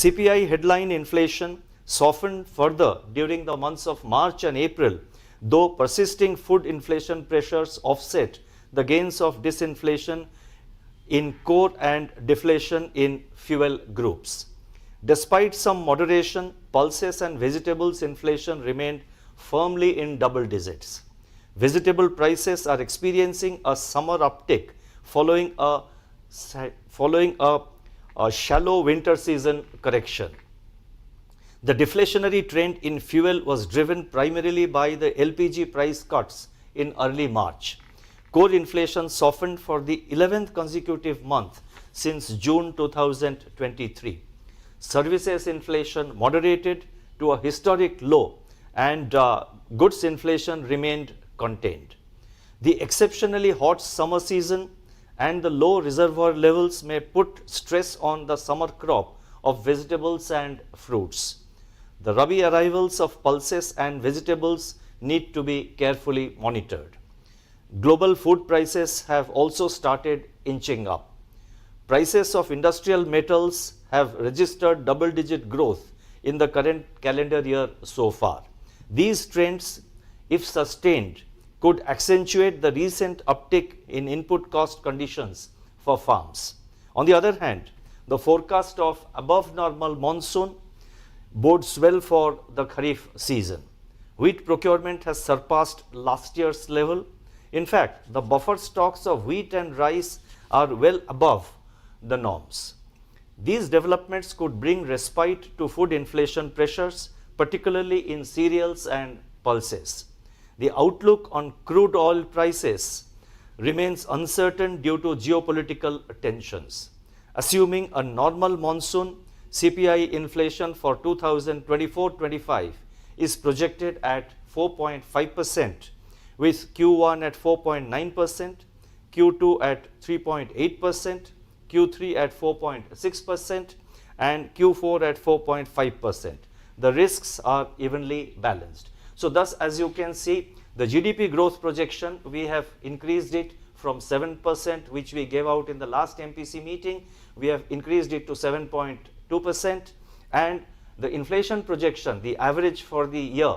CPI headline inflation softened further during the months of March and April, though persisting food inflation pressures offset the gains of disinflation in core and deflation in fuel groups. Despite some moderation, pulses and vegetables inflation remained firmly in double digits. Vegetable prices are experiencing a summer uptick following a shallow winter season correction. The deflationary trend in fuel was driven primarily by the LPG price cuts in early March. Core inflation softened for the 11th consecutive month since June 2023. Services inflation moderated to a historic low, and goods inflation remained contained. The exceptionally hot summer season and the low reservoir levels may put stress on the summer crop of vegetables and fruits. The Rabi arrivals of pulses and vegetables need to be carefully monitored. Global food prices have also started inching up. Prices of industrial metals have registered double-digit growth in the current calendar year so far. These trends, if sustained, could accentuate the recent uptick in input cost conditions for farms. On the other hand, the forecast of above normal monsoon bodes well for the Kharif season. Wheat procurement has surpassed last year's level. In fact, the buffer stocks of wheat and rice are well above the norms. These developments could bring respite to food inflation pressures, particularly in cereals and pulses. The outlook on crude oil prices remains uncertain due to geopolitical tensions. Assuming a normal monsoon, CPI inflation for 2024-25 is projected at 4.5%, with Q1 at 4.9%, Q2 at 3.8%, Q3 at 4.6%, and Q4 at 4.5%. The risks are evenly balanced. So thus, as you can see, the GDP growth projection, we have increased it from 7%, which we gave out in the last MPC meeting. We have increased it to 7.2%, and the inflation projection, the average for the year,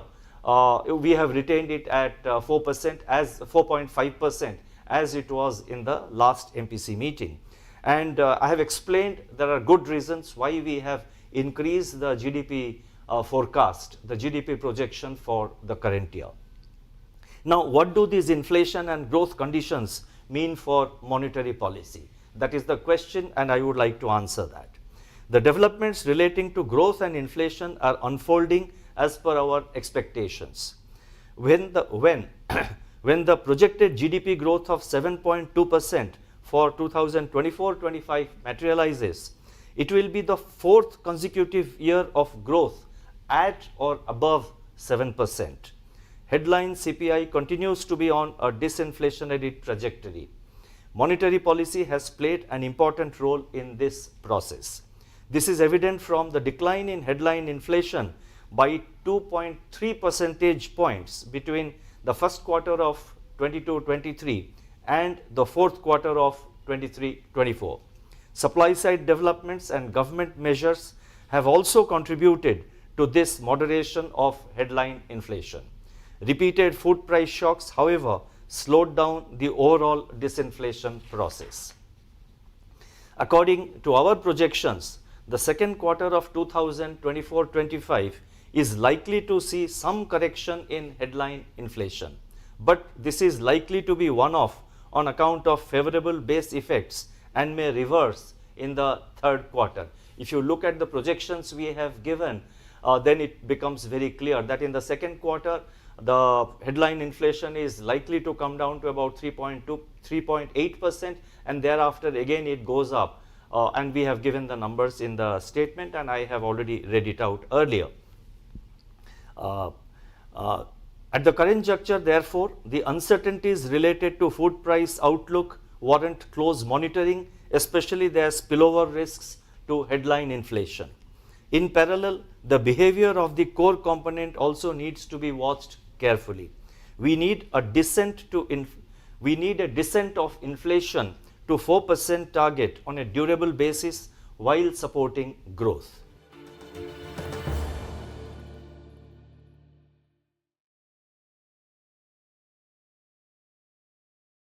we have retained it at 4% as 4.5% as it was in the last MPC meeting. And I have explained there are good reasons why we have increased the GDP forecast, the GDP projection for the current year. Now, what do these inflation and growth conditions mean for monetary policy? That is the question, and I would like to answer that. The developments relating to growth and inflation are unfolding as per our expectations. When the projected GDP growth of 7.2% for 2024-25 materializes, it will be the fourth consecutive year of growth at or above 7%. Headline CPI continues to be on a disinflationary trajectory. Monetary policy has played an important role in this process. This is evident from the decline in headline inflation by 2.3 percentage points between the first quarter of 22-23 and the fourth quarter of 23-24. Supply side developments and government measures have also contributed to this moderation of headline inflation. Repeated food price shocks, however, slowed down the overall disinflation process. According to our projections, the second quarter of 2024-25 is likely to see some correction in headline inflation, but this is likely to be one-off on account of favorable base effects and may reverse in the third quarter. If you look at the projections we have given, then it becomes very clear that in the second quarter, the headline inflation is likely to come down to about 3.8%, and thereafter again it goes up. And we have given the numbers in the statement, and I have already read it out earlier. At the current juncture, therefore, the uncertainties related to food price outlook warrant close monitoring, especially their spillover risks to headline inflation. In parallel, the behavior of the core component also needs to be watched carefully. We need a descent of inflation to 4% target on a durable basis while supporting growth.